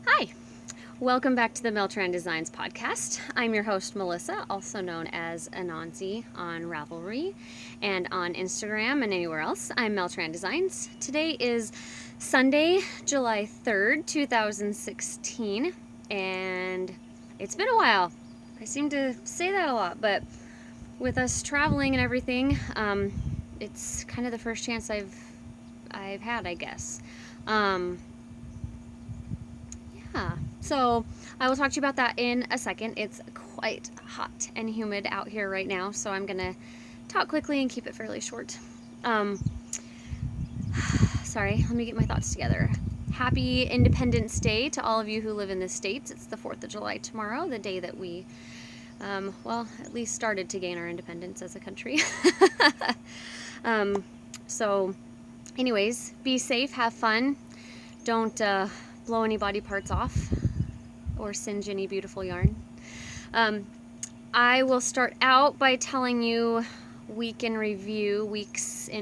Hi, welcome back to the Tran Designs podcast. I'm your host, Melissa, also known as Anansi on Ravelry and on Instagram and anywhere else. I'm Tran Designs. Today is Sunday, July 3rd, 2016, and it's been a while. I seem to say that a lot, but with us traveling and everything, it's kind of the first chance I've had, I guess. Um, Yeah. So I will talk to you about that in a second. It's quite hot and humid out here right now, so I'm going to talk quickly and keep it fairly short. Um, Sorry, let me get my thoughts together. Happy Independence Day to all of you who live in the States. It's the 4th of July tomorrow, the day that we, at least started to gain our independence as a country. um, so, anyways, be safe, have fun. Don't blow any body parts off or singe any beautiful yarn. I will start out by telling you weeks in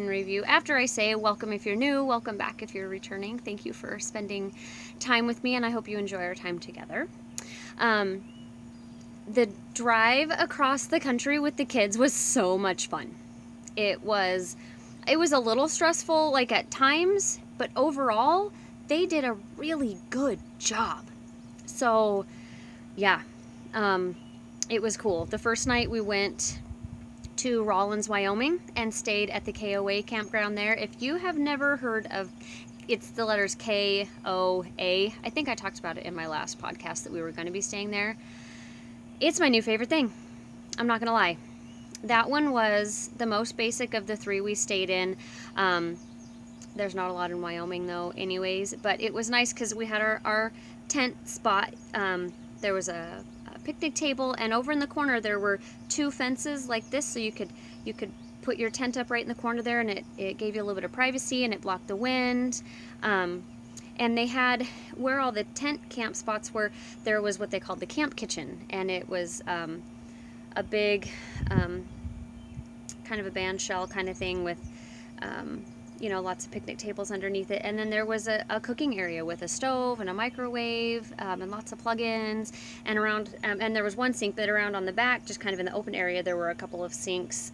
review. After I say welcome if you're new, welcome back if you're returning. Thank you for spending time with me, and I hope you enjoy our time together. The drive across the country with the kids was so much fun. It was a little stressful, like at times, but overall, they did a really good job. So, yeah, it was cool. The first night we went to Rawlins, Wyoming, and stayed at the KOA campground there. If you have never heard of, it's the letters KOA. I think I talked about it in my last podcast that we were going to be staying there. It's my new favorite thing. I'm not going to lie. That one was the most basic of the three we stayed in. There's not a lot in Wyoming, though, anyways. But it was nice because we had our tent spot. There was a picnic table, and over in the corner there were two fences like this, so you could put your tent up right in the corner there, and it gave you a little bit of privacy, and it blocked the wind. And they had, where all the tent camp spots were, there was what they called the camp kitchen, and it was a big kind of a band shell kind of thing with lots of picnic tables underneath it. And then there was a cooking area with a stove and a microwave and lots of plug-ins. And around, and there was one sink, but around on the back, just kind of in the open area, there were a couple of sinks.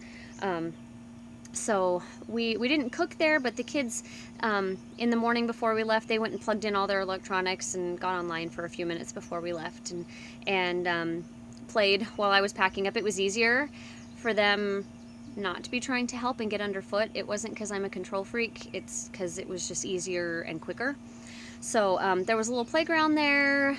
So we didn't cook there, but the kids, in the morning before we left, they went and plugged in all their electronics and got online for a few minutes before we left and played while I was packing up. It was easier for them not to be trying to help and get underfoot. It wasn't because I'm a control freak. It's because it was just easier and quicker. So there was a little playground there,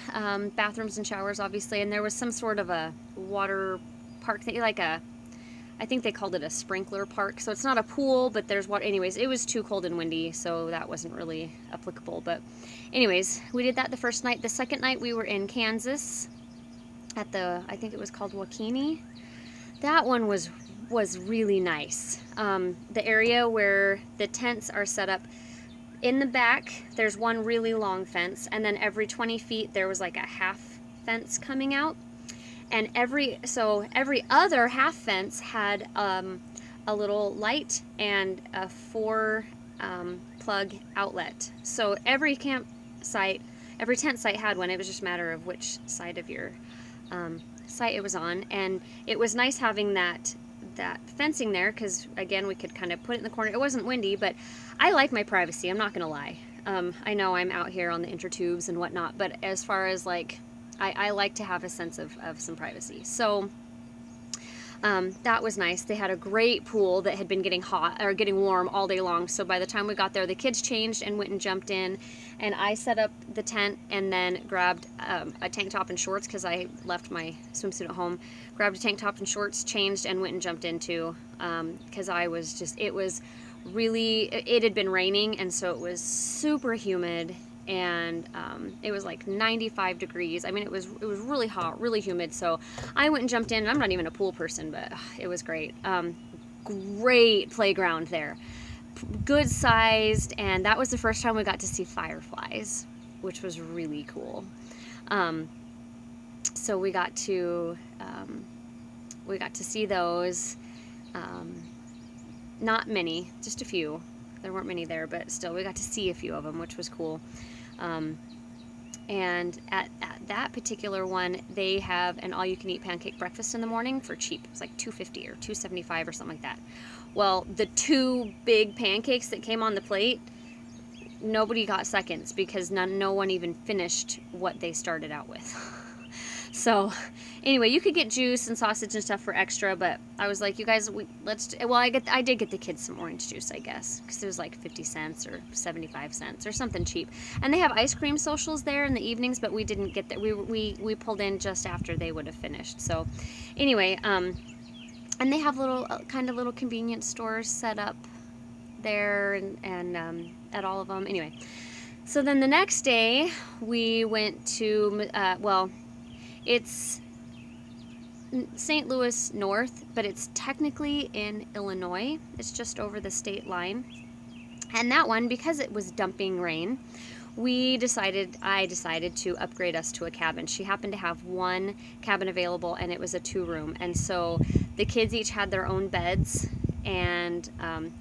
bathrooms and showers, obviously, and there was some sort of a water park thing, I think they called it a sprinkler park. So it's not a pool, but there's water. Anyways, it was too cold and windy, so that wasn't really applicable. But anyways, we did that the first night. The second night we were in Kansas at I think it was called Wakini. That one was really nice. The area where the tents are set up, in the back there's one really long fence, and then every 20 feet there was like a half fence coming out, and every other half fence had a little light and a 4 plug outlet. So every tent site had one. It was just a matter of which side of your site it was on, and it was nice having that fencing there, because again, we could kind of put it in the corner. It wasn't windy, but I like my privacy, I'm not gonna lie. I know I'm out here on the intertubes and whatnot, but as far as like, I like to have a sense of some privacy. So that was nice. They had a great pool that had been getting warm all day long. So by the time we got there, the kids changed and went and jumped in, and I set up the tent and then grabbed a tank top and shorts, because I left my swimsuit at home. Grabbed a tank top and shorts, changed, and went and jumped into, because it had been raining, and so it was super humid, and it was like 95 degrees. I mean, it was really hot, really humid. So I went and jumped in, and I'm not even a pool person, but it was great. Great playground there, good sized, and that was the first time we got to see fireflies, which was really cool. So we got to see those. Not many, just a few. There weren't many there, but still, we got to see a few of them, which was cool. And at that particular one, they have an all-you-can-eat pancake breakfast in the morning for cheap. It's like $2.50 or $2.75 or something like that. Well, the 2 big pancakes that came on the plate, nobody got seconds because no one even finished what they started out with. So anyway, you could get juice and sausage and stuff for extra, but I was like, you guys, I did get the kids some orange juice, I guess, because it was like 50 cents or 75 cents or something cheap. And they have ice cream socials there in the evenings, but we didn't get that. We pulled in just after they would have finished. So anyway, and they have little kind of little convenience stores set up there and at all of them. Anyway, so then the next day we went to it's St. Louis North, but it's technically in Illinois. It's just over the state line. And that one, because it was dumping rain, I decided to upgrade us to a cabin. She happened to have one cabin available, and it was a 2-room. And so the kids each had their own beds, and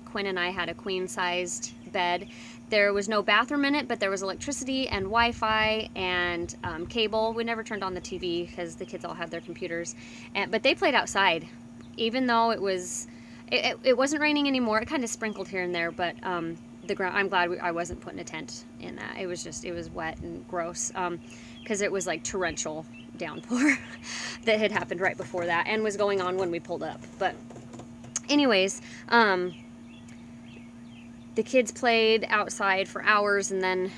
Quinn and I had a queen-sized bed. There was no bathroom in it, but there was electricity and Wi-Fi and cable. We never turned on the TV because the kids all had their computers. But they played outside, even though it wasn't raining anymore. It kind of sprinkled here and there, but the ground. I'm glad I wasn't putting a tent in that. It was wet and gross because it was like torrential downpour that had happened right before that and was going on when we pulled up. But anyways, the kids played outside for hours and then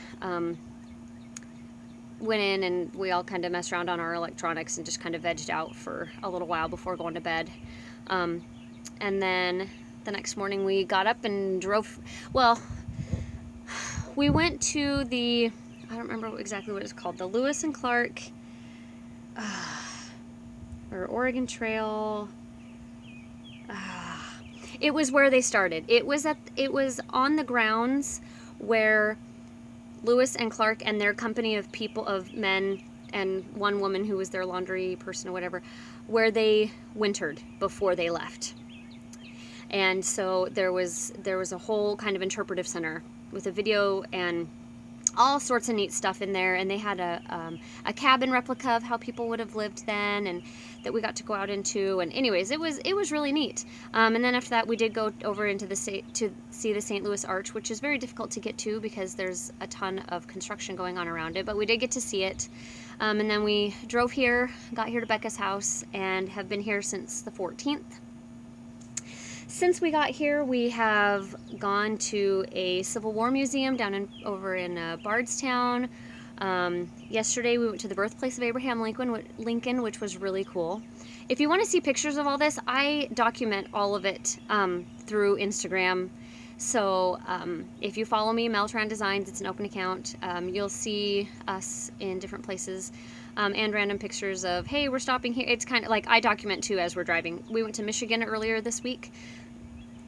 went in and we all kind of messed around on our electronics and just kind of vegged out for a little while before going to bed. And then the next morning we got up and drove. Well, we went to I don't remember exactly what it's called, the Lewis and Clark or Oregon Trail. It was where they started. It was on the grounds where Lewis and Clark and their company of men and one woman who was their laundry person or whatever, where they wintered before they left. And so there was a whole kind of interpretive center with a video and all sorts of neat stuff in there, and they had a cabin replica of how people would have lived then, and that we got to go out into. And anyways, it was really neat. And then after that, we did go over into to see the St. Louis Arch, which is very difficult to get to because there's a ton of construction going on around it. But we did get to see it. And then we drove here, got here to Becca's house, and have been here since the 14th. Since we got here, we have gone to a Civil War museum over in Bardstown. Yesterday we went to the birthplace of Abraham Lincoln, which was really cool. If you want to see pictures of all this, I document all of it through Instagram. So if you follow me, Tran Designs, it's an open account. You'll see us in different places. And random pictures of, hey, we're stopping here. It's kind of like I document too as we're driving. We went to Michigan earlier this week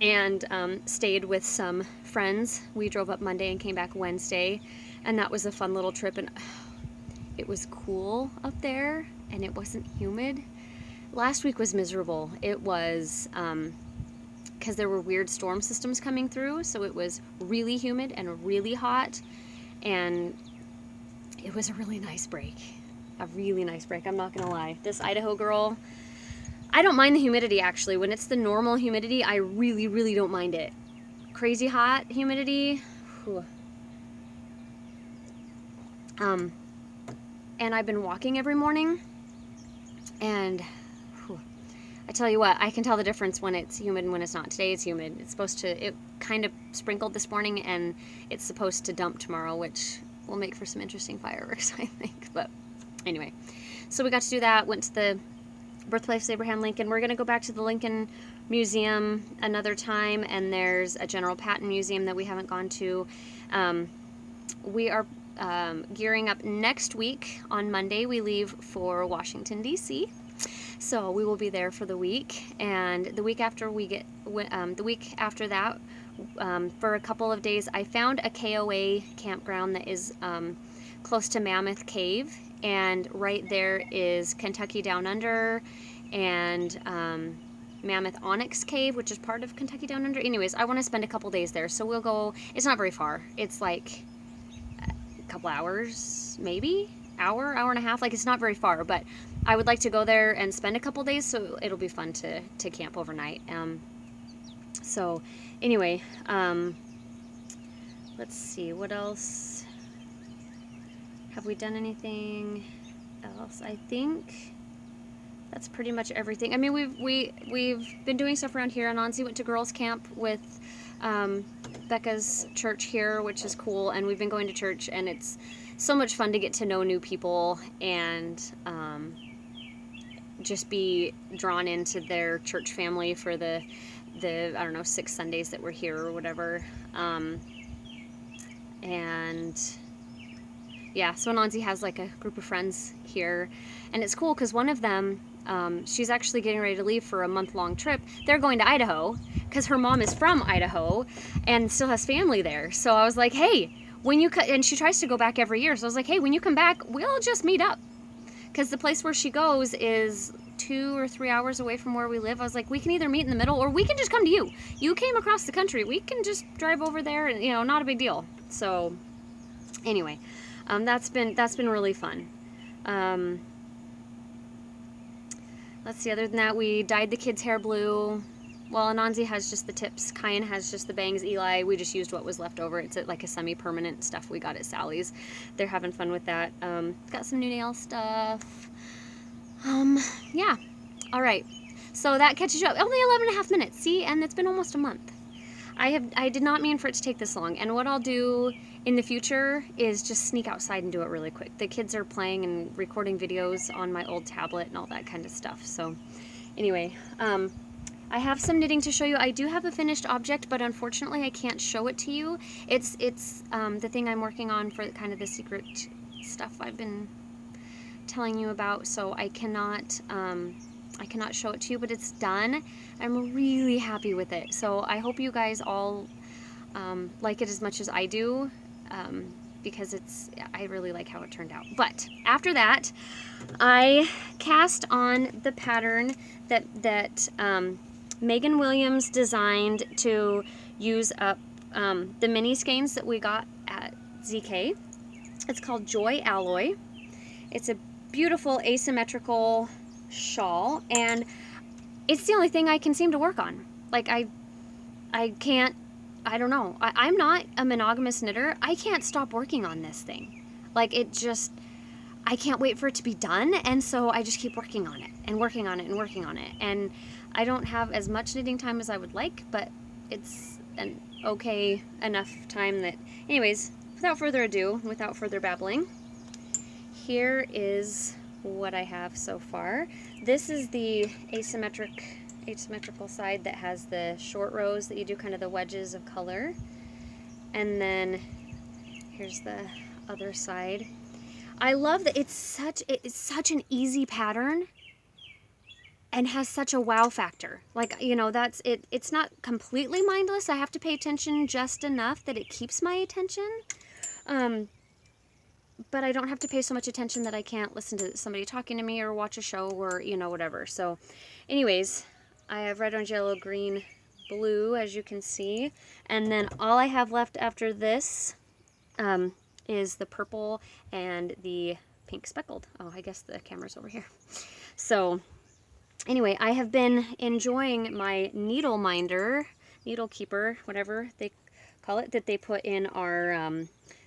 and stayed with some friends. We drove up Monday and came back Wednesday, and that was a fun little trip. And it was cool up there, and it wasn't humid. Last week was miserable. It was because there were weird storm systems coming through, so it was really humid and really hot, and it was a really nice break. A really nice break, I'm not gonna lie. This Idaho girl, I don't mind the humidity actually. When it's the normal humidity, I really, really don't mind it. Crazy hot humidity, whew. And I've been walking every morning, and whew, I tell you what, I can tell the difference when it's humid and when it's not. Today it's humid. It kind of sprinkled this morning, and it's supposed to dump tomorrow, which will make for some interesting fireworks, I think. But anyway, so we got to do that, went to the birthplace of Abraham Lincoln. We're going to go back to the Lincoln Museum another time, and there's a General Patton Museum that we haven't gone to. We are gearing up next week. On Monday, we leave for Washington, D.C., so we will be there for the week, and the week after that, for a couple of days, I found a KOA campground that is close to Mammoth Cave, and right there is Kentucky Down Under and Mammoth Onyx Cave, which is part of Kentucky Down Under. Anyways, I want to spend a couple days there, so we'll go. It's not very far. It's like, couple hours, maybe hour and a half. Like, it's not very far, but I would like to go there and spend a couple days, so it'll be fun to camp overnight. So anyway, let's see, what else? Have we done anything else? I think that's pretty much everything. I mean, we've been doing stuff around here. Anansi went to girls camp with Becca's church here, which is cool, and we've been going to church, and it's so much fun to get to know new people and just be drawn into their church family for the I don't know, 6 Sundays that we're here or whatever. And yeah, so Anansi has like a group of friends here, and it's cool because one of them, she's actually getting ready to leave for a month-long trip. They're going to Idaho because her mom is from Idaho and still has family there. So I was like, hey, when you and she tries to go back every year. So I was like, hey, when you come back, we'll just meet up, because the place where she goes is 2 or 3 hours away from where we live. I was like, we can either meet in the middle or we can just come to you. You came across the country. We can just drive over there, and, you know, not a big deal. So anyway, that's been really fun. Let's see, other than that, we dyed the kids' hair blue. Well, Anansi has just the tips. Kyan has just the bangs. Eli, we just used what was left over. It's like a semi-permanent stuff we got at Sally's. They're having fun with that. Got some new nail stuff. Yeah. All right. So that catches you up. Only 11.5 minutes. See, and it's been almost a month. I did not mean for it to take this long. And what I'll do in the future is just sneak outside and do it really quick. The kids are playing and recording videos on my old tablet and all that kind of stuff. So anyway, I have some knitting to show you. I do have a finished object, but unfortunately I can't show it to you. It's the thing I'm working on for kind of the secret stuff I've been telling you about. So I cannot show it to you, but it's done. I'm really happy with it. So I hope you guys all like it as much as I do, because I really like how it turned out. But after that, I cast on the pattern that Megan Williams designed to use up the mini skeins that we got at ZK. It's called Joy Alloy. It's a beautiful asymmetrical shawl, and it's the only thing I can seem to work on. Like, I don't know. I'm not a monogamous knitter. I can't stop working on this thing. Like, I can't wait for it to be done, and so I just keep working on it and working on it and working on it. And I don't have as much knitting time as I would like, but it's an okay enough time that... Anyways, without further ado, without further babbling, here is what I have so far. This is the asymmetrical side that has the short rows that you do, kind of the wedges of color. And then here's the other side. I love that it's such an easy pattern and has such a wow factor. Like, you know, that's it. It's not completely mindless. I have to pay attention just enough that it keeps my attention. But I don't have to pay so much attention that I can't listen to somebody talking to me or watch a show or, you know, whatever. So anyways, I have red, orange, yellow, green, blue, as you can see. And then all I have left after this is the purple and the pink speckled. Oh, I guess the camera's over here. So anyway, I have been enjoying my needle minder, needle keeper, whatever they call it, that they put in our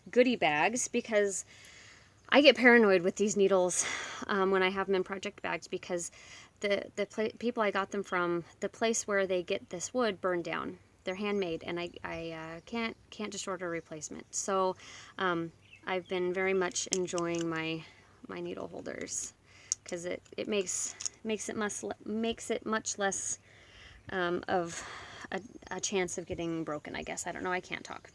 goodie bags, because I get paranoid with these needles when I have them in project bags, because the people I got them from, the place where they get this wood, burned down. They're handmade, and I can't just order a replacement. So I've been very much enjoying my needle holders, because it makes it much less of a chance of getting broken, I guess. I don't know, I can't talk.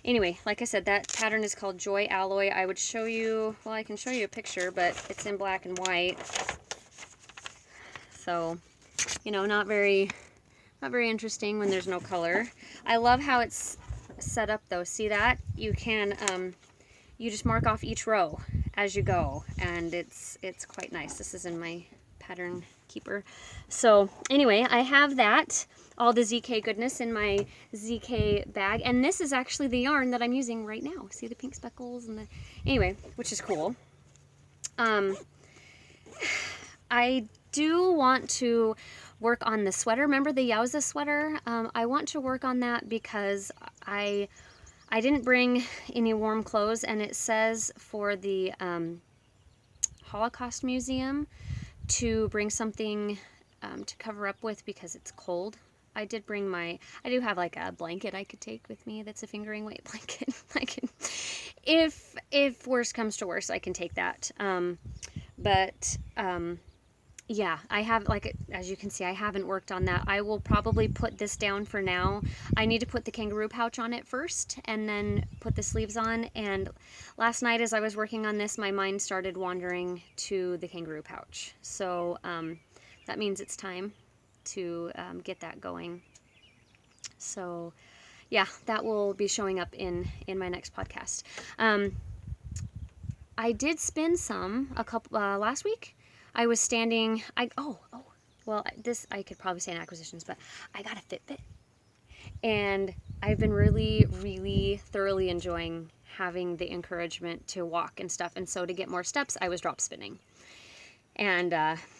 Anyway, like I said, that pattern is called Joy Alloy. I would show you, well, I can show you a picture, but it's in black and white. So, you know, not very interesting when there's no color. I love how it's set up though. See that? You can, you just mark off each row as you go, and it's quite nice. This is in my pattern keeper. So anyway, I have that, all the ZK goodness in my ZK bag. And this is actually the yarn that I'm using right now. See the pink speckles and the, anyway, which is cool. I do want to work on the sweater. Remember the Yowza sweater? I want to work on that because I didn't bring any warm clothes, and it says for the Holocaust Museum to bring something to cover up with because it's cold. I do have like a blanket I could take with me that's a fingering weight blanket. I can, if worse comes to worse, I can take that. Yeah, I have, like, as you can see, I haven't worked on that. I will probably put this down for now. I need to put the kangaroo pouch on it first and then put the sleeves on. And last night as I was working on this, my mind started wandering to the kangaroo pouch. So that means it's time to get that going. So yeah, that will be showing up in my next podcast. I did spin some last week. I was standing, I could probably say in acquisitions, but I got a Fitbit. And I've been really, really thoroughly enjoying having the encouragement to walk and stuff. And so to get more steps, I was drop spinning. And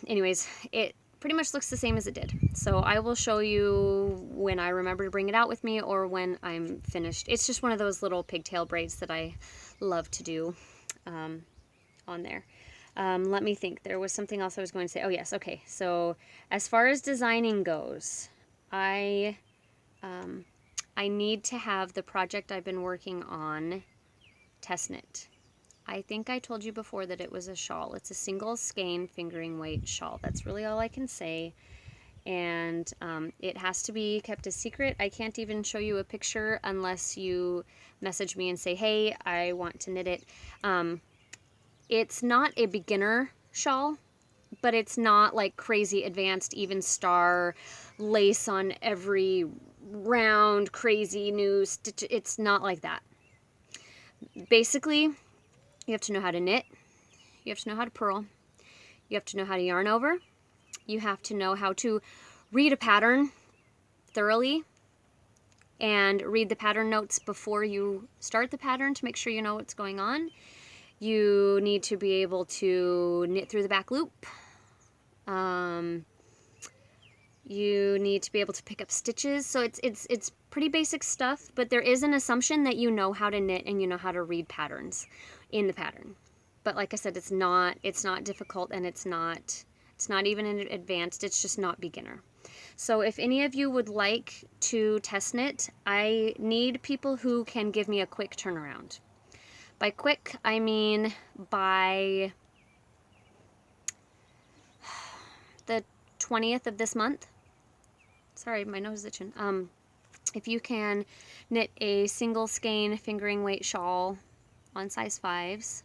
anyways, it pretty much looks the same as it did. So I will show you when I remember to bring it out with me or when I'm finished. It's just one of those little pigtail braids that I love to do on there. Let me think. There was something else I was going to say. Oh, yes. Okay. So as far as designing goes, I need to have the project I've been working on test knit. I think I told you before that it was a shawl. It's a single skein fingering weight shawl. That's really all I can say. And it has to be kept a secret. I can't even show you a picture unless you message me and say, hey, I want to knit it. It's not a beginner shawl, but it's not like crazy advanced, even star lace on every round, crazy new stitch. It's not like that. Basically, you have to know how to knit. You have to know how to purl. You have to know how to yarn over. You have to know how to read a pattern thoroughly and read the pattern notes before you start the pattern to make sure you know what's going on. You need to be able to knit through the back loop. You need to be able to pick up stitches. So it's pretty basic stuff, but there is an assumption that you know how to knit and you know how to read patterns in the pattern. But like I said, it's not difficult, and it's not even advanced. It's just not beginner. So if any of you would like to test knit, I need people who can give me a quick turnaround. By quick, I mean by the 20th of this month. Sorry, my nose is itching. If you can knit a single skein fingering weight shawl on size 5s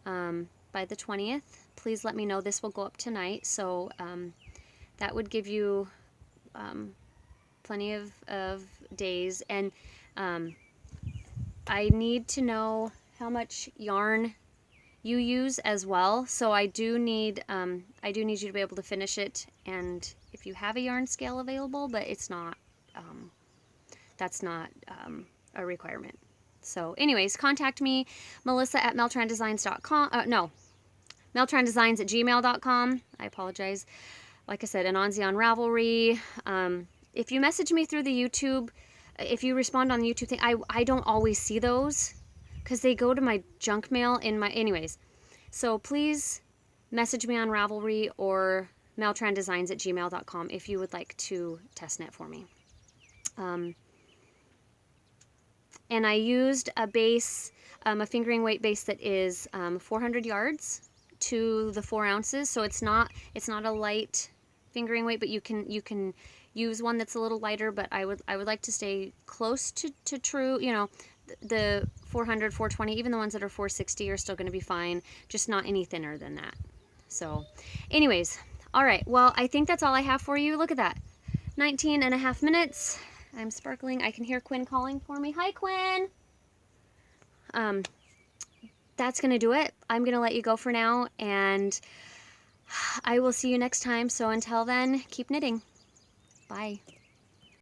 by the 20th, please let me know. This will go up tonight, so that would give you plenty of days. And I need to know how much yarn you use as well. So I do need you to be able to finish it, and if you have a yarn scale available, but it's not that's not a requirement. So anyways, contact me, Melissa at meltrandesigns.com. meltrandesigns@gmail.com. I apologize. Like I said, Anansi on Ravelry. If you message me through the YouTube, if you respond on the YouTube thing, I don't always see those because they go to my junk mail anyways. So please message me on Ravelry or meltrandesigns@gmail.com if you would like to test knit for me. And I used a base, a fingering weight base that is 400 yards to the 4 ounces. So it's not a light fingering weight, but you can use one that's a little lighter. But I would like to stay close to true. You know, the 400, 420, even the ones that are 460 are still going to be fine. Just not any thinner than that. So, anyways, all right. Well, I think that's all I have for you. Look at that, 19 and a half minutes. I'm sparkling. I can hear Quinn calling for me. Hi, Quinn. That's going to do it. I'm going to let you go for now, and I will see you next time. So until then, keep knitting. Bye.